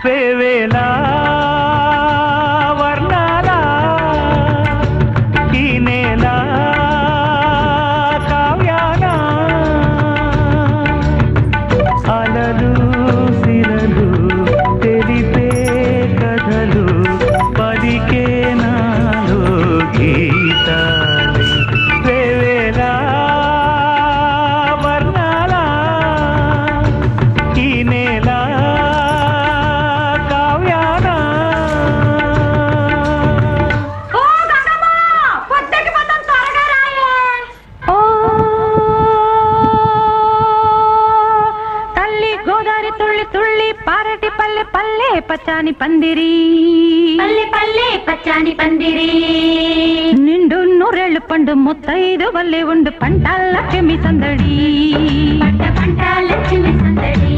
వేవేల వర్ణాల ఈ నేల కావ్యాన అలలు సిరలు తెలిపే కథలు పలికే నాలో గీతాలు వేవేల వర్ణాల ఈ నేల కావ్యాన తల్లి గోదారి తుళ్ళి తుళ్ళి పారటి పల్లె పల్లె పచ్చాని పందిరి పల్లె పల్లె పచ్చాని పందిరి నిండు నూరేళ్లు పండు ముత్తైదు వల్లే ఉండు పంటాల సందడి పంట పంట లక్ష్మి సందడి